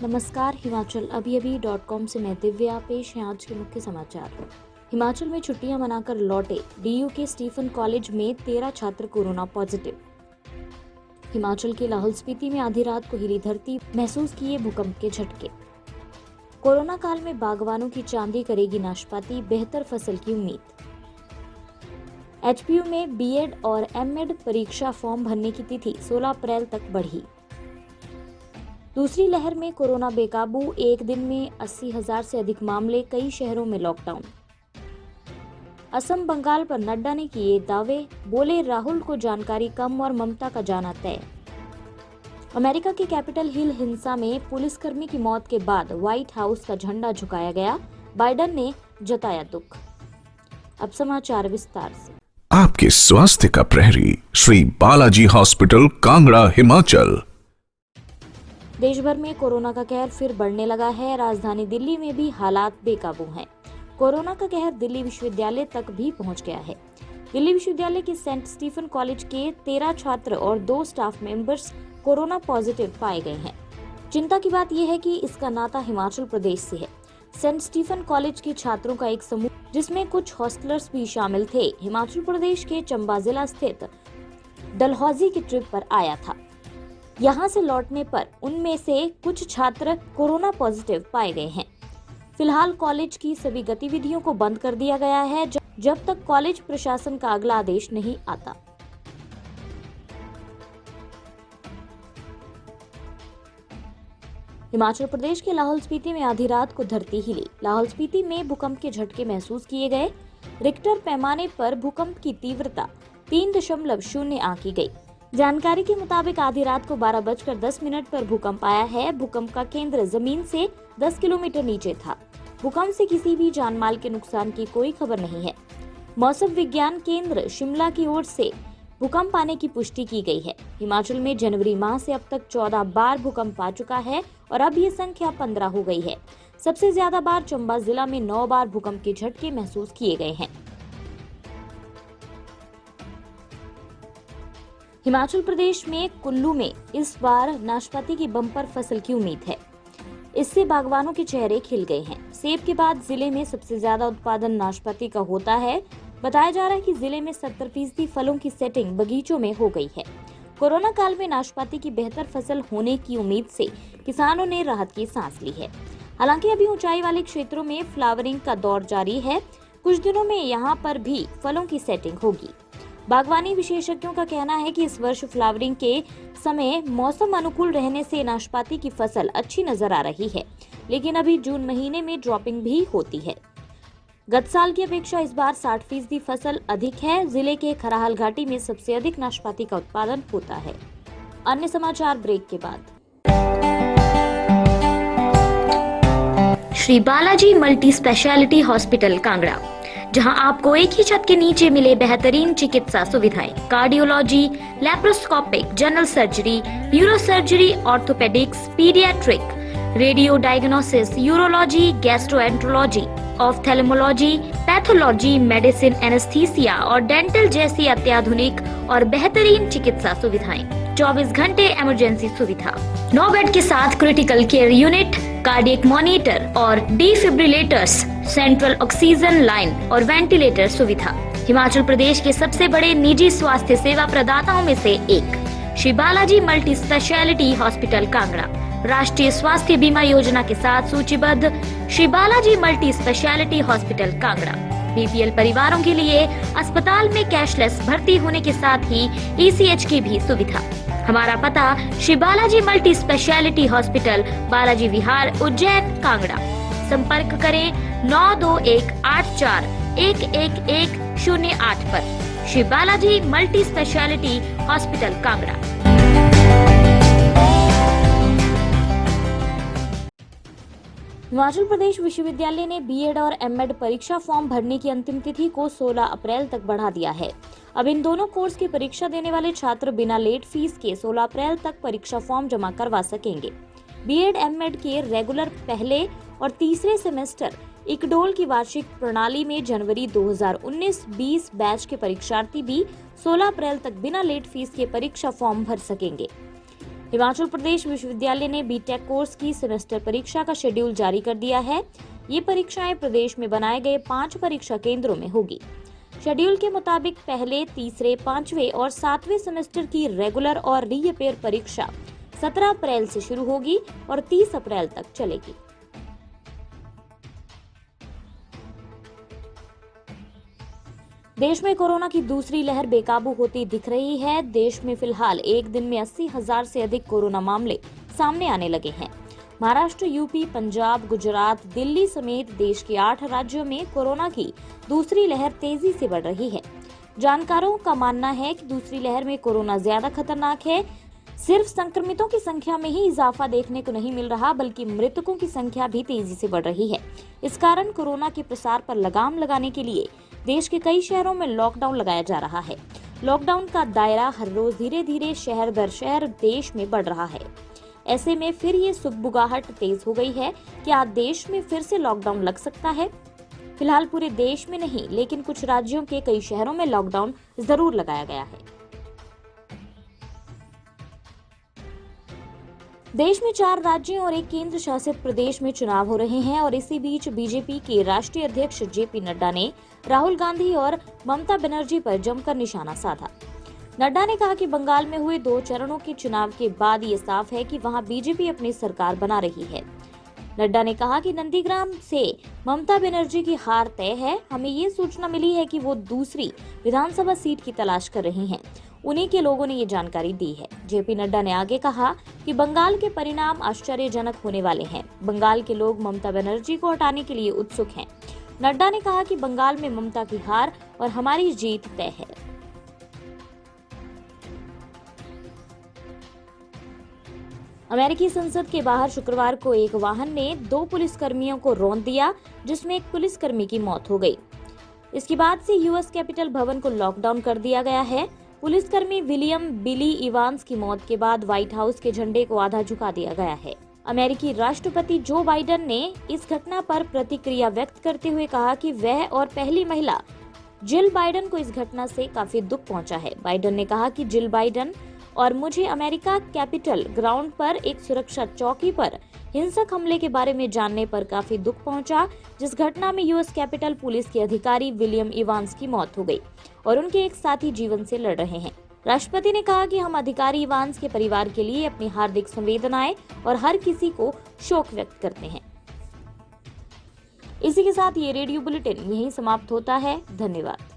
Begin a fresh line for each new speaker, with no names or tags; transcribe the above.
नमस्कार। हिमाचल अभी-अभी.com से मैं दिव्या। पेश है आज के मुख्य समाचार। हिमाचल में छुट्टियां मनाकर लौटे डीयू के स्टीफन कॉलेज में 13 छात्र कोरोना पॉजिटिव। हिमाचल के लाहौल स्पीति में आधी रात को हिली धरती, महसूस किए भूकंप के झटके। कोरोना काल में बागवानों की चांदी करेगी नाशपाती, बेहतर फसल की उम्मीद। एचपीयू में बीएड और एमएड परीक्षा फॉर्म भरने की तिथि 16 अप्रैल तक बढ़ी। दूसरी लहर में कोरोना बेकाबू, एक दिन में 80,000 से अधिक मामले, कई शहरों में लॉकडाउन। असम बंगाल पर नड्डा ने किए दावे, बोले राहुल को जानकारी कम और ममता का जाना तय। अमेरिका के कैपिटल हिल हिंसा में पुलिसकर्मी की मौत के बाद व्हाइट हाउस का झंडा झुकाया गया, बाइडेन ने जताया दुख। अब समाचार विस्तार से।
आपके स्वास्थ्य का प्रहरी श्री बालाजी हॉस्पिटल, कांगड़ा, हिमाचल।
देश भर में कोरोना का कहर फिर बढ़ने लगा है। राजधानी दिल्ली में भी हालात बेकाबू हैं। कोरोना का कहर दिल्ली विश्वविद्यालय तक भी पहुंच गया है। दिल्ली विश्वविद्यालय के सेंट स्टीफन कॉलेज के 13 छात्र और 2 स्टाफ मेंबर्स कोरोना पॉजिटिव पाए गए हैं। चिंता की बात यह है कि इसका नाता हिमाचल प्रदेश से है। सेंट स्टीफन कॉलेज के छात्रों का एक समूह, जिसमें कुछ हॉस्टलर्स भी शामिल थे, हिमाचल प्रदेश के चंबा जिला स्थित डलहौजी की ट्रिप पर आया था। यहां से लौटने पर उनमें से कुछ छात्र कोरोना पॉजिटिव पाए गए हैं। फिलहाल कॉलेज की सभी गतिविधियों को बंद कर दिया गया है जब तक कॉलेज प्रशासन का अगला आदेश नहीं आता। हिमाचल प्रदेश के लाहौल स्पीति में आधी रात को धरती हिली। लाहौल स्पीति में भूकंप के झटके महसूस किए गए। रिक्टर पैमाने पर भूकंप की तीव्रता 3.0 आंकी गई। जानकारी के मुताबिक आधी रात को 12:10 पर भूकंप आया है। भूकंप का केंद्र जमीन से 10 किलोमीटर नीचे था। भूकंप से किसी भी जानमाल के नुकसान की कोई खबर नहीं है। मौसम विज्ञान केंद्र शिमला की ओर से भूकंप आने की पुष्टि की गई है। हिमाचल में जनवरी माह से अब तक 14 बार भूकंप आ चुका है और अब ये संख्या 15 हो गई है। सबसे ज्यादा बार चंबा जिला में 9 बार भूकंप के झटके महसूस किए गए हैं। हिमाचल प्रदेश में कुल्लू में इस बार नाशपाती की बम्पर फसल की उम्मीद है। इससे बागवानों के चेहरे खिल गए हैं। सेब के बाद जिले में सबसे ज्यादा उत्पादन नाशपाती का होता है। बताया जा रहा है कि जिले में 70% फलों की सेटिंग बगीचों में हो गई है। कोरोना काल में नाशपाती की बेहतर फसल होने की उम्मीद से किसानों ने राहत की सांस ली है। हालांकि अभी ऊंचाई वाले क्षेत्रों में फ्लावरिंग का दौर जारी है। कुछ दिनों में यहाँ पर भी फलों की सेटिंग होगी। बागवानी विशेषज्ञों का कहना है कि इस वर्ष फ्लावरिंग के समय मौसम अनुकूल रहने से नाशपाती की फसल अच्छी नजर आ रही है, लेकिन अभी जून महीने में ड्रॉपिंग भी होती है। गत साल की अपेक्षा इस बार 60% फसल अधिक है। जिले के खराहल घाटी में सबसे अधिक नाशपाती का उत्पादन होता है। अन्य समाचार ब्रेक के बाद। Shri Balaji multi speciality hospital, Kangra, जहां आपको एक ही छत के नीचे मिले बेहतरीन चिकित्सा सुविधाएं, cardiology, laparoscopic, general surgery, neuro surgery, orthopaedics, paediatric, radio diagnosis, urology, gastroenterology, ophthalmology, pathology, medicine, anaesthesia और डेंटल जैसी अत्याधुनिक और बेहतरीन चिकित्सा सुविधाएं, 24 घंटे इमरजेंसी सुविधा, 9 बेड के साथ critical care unit, cardiac monitor और डिफिब्रिलेटर्स, सेंट्रल ऑक्सीजन लाइन और वेंटिलेटर सुविधा। हिमाचल प्रदेश के सबसे बड़े निजी स्वास्थ्य सेवा प्रदाताओं में से एक Shri Balaji multi speciality hospital, Kangra, राष्ट्रीय स्वास्थ्य बीमा योजना के साथ सूचीबद्ध Shri Balaji multi speciality hospital, Kangra, BPL परिवारों के लिए अस्पताल में कैशलेस भर्ती होने के साथ ही ईसीएच की भी सुविधा। हमारा पता Shri Balaji multi speciality hospital, Balaji Vihar, Ujjain, Kangra. संपर्क करें 9218411108 पर। Shri Balaji multi speciality hospital, Kangra. Himachal Pradesh विश्वविद्यालय ने बीएड और एमएड परीक्षा फॉर्म भरने की अंतिम तिथि को 16 अप्रैल तक बढ़ा दिया है। अब इन दोनों कोर्स की परीक्षा देने वाले छात्र बिना लेट फीस के 16 अप्रैल तक परीक्षा फॉर्म जमा करवा सकेंगे। बीएड एमएड के रेगुलर पहले और तीसरे सेमेस्टर इक्डोल की वार्षिक प्रणाली में जनवरी 2019-20 बैच के परीक्षार्थी भी 16 अप्रैल तक बिना लेट फीस के परीक्षा फॉर्म भर सकेंगे। हिमाचल प्रदेश विश्वविद्यालय ने बीटेक कोर्स की सेमेस्टर परीक्षा का शेड्यूल जारी कर दिया है। ये परीक्षाएं प्रदेश में बनाए गए 5 परीक्षा केंद्रों में होगी। शेड्यूल के मुताबिक पहले, तीसरे, 5वें और 7वें सेमेस्टर की रेगुलर और रीअपेयर परीक्षा 17 अप्रैल से शुरू होगी और 30 अप्रैल तक चलेगी। देश में कोरोना की दूसरी लहर बेकाबू होती दिख रही है। देश में फिलहाल एक दिन में 80,000 से अधिक कोरोना मामले सामने आने लगे हैं। महाराष्ट्र, यूपी, पंजाब, गुजरात, दिल्ली समेत देश के 8 राज्यों में कोरोना की दूसरी लहर तेजी से बढ़ रही है। जानकारों का मानना है कि दूसरी लहर में कोरोना ज्यादा खतरनाक है। सिर्फ संक्रमितों की संख्या में ही इजाफा देखने को नहीं मिल रहा, बल्कि मृतकों की संख्या भी तेजी से बढ़ रही है। इस कारण कोरोना के प्रसार पर लगाम लगाने के लिए देश के कई शहरों में लॉकडाउन लगाया जा रहा है। लॉकडाउन का दायरा हर रोज धीरे धीरे शहर दर शहर देश में बढ़ रहा है। ऐसे में फिर ये सुगबुगाहट तेज हो गई है कि आज देश में फिर से लॉकडाउन लग सकता है। फिलहाल पूरे देश में नहीं, लेकिन कुछ राज्यों के कई शहरों में लॉकडाउन जरूर लगाया गया है। देश में 4 राज्यों और 1 केंद्र शासित प्रदेश में चुनाव हो रहे हैं और इसी बीच बीजेपी के राष्ट्रीय अध्यक्ष जेपी नड्डा ने राहुल गांधी और ममता बनर्जी पर जमकर निशाना साधा। नड्डा ने कहा कि बंगाल में हुए 2 चरणों के चुनाव के बाद ये साफ है कि वहां बीजेपी अपनी सरकार बना रही है। नड्डा ने कहा कि नंदीग्राम से ममता बनर्जी की हार तय है। हमें ये सूचना मिली है कि वो दूसरी विधानसभा सीट की तलाश कर रही हैं। उन्हीं के लोगों ने ये जानकारी दी है। जेपी नड्डा ने आगे कहा कि बंगाल के परिणाम आश्चर्यजनक होने वाले हैं। बंगाल के लोग ममता बनर्जी को हटाने के लिए उत्सुक हैं। नड्डा ने कहा कि बंगाल में ममता की हार और हमारी जीत तय है। अमेरिकी संसद के बाहर शुक्रवार को एक वाहन ने 2 पुलिसकर्मियों को रौंद दिया, जिसमें एक पुलिसकर्मी की मौत हो गई। इसके बाद से यूएस कैपिटल भवन को लॉकडाउन कर दिया गया है। पुलिसकर्मी विलियम बिली इवांस की मौत के बाद व्हाइट हाउस के झंडे को आधा झुका दिया गया है। अमेरिकी राष्ट्रपति जो बाइडेन ने इस घटना पर प्रतिक्रिया व्यक्त करते हुए कहा कि वह और पहली महिला जिल बाइडेन को इस घटना से काफी दुख पहुंचा है। बाइडेन ने कहा कि जिल बाइडेन और मुझे अमेरिका कैपिटल ग्राउंड पर एक सुरक्षा चौकी पर हिंसक हमले के बारे में जानने पर काफी दुख पहुंचा, जिस घटना में यूएस कैपिटल पुलिस के अधिकारी विलियम इवांस की मौत हो गई और उनके एक साथी जीवन से लड़ रहे हैं। राष्ट्रपति ने कहा कि हम अधिकारी इवांस के परिवार के लिए अपनी हार्दिक संवेदनाएं और हर किसी को शोक व्यक्त करते हैं। इसी के साथ ये रेडियो बुलेटिन यहीं समाप्त होता है। धन्यवाद।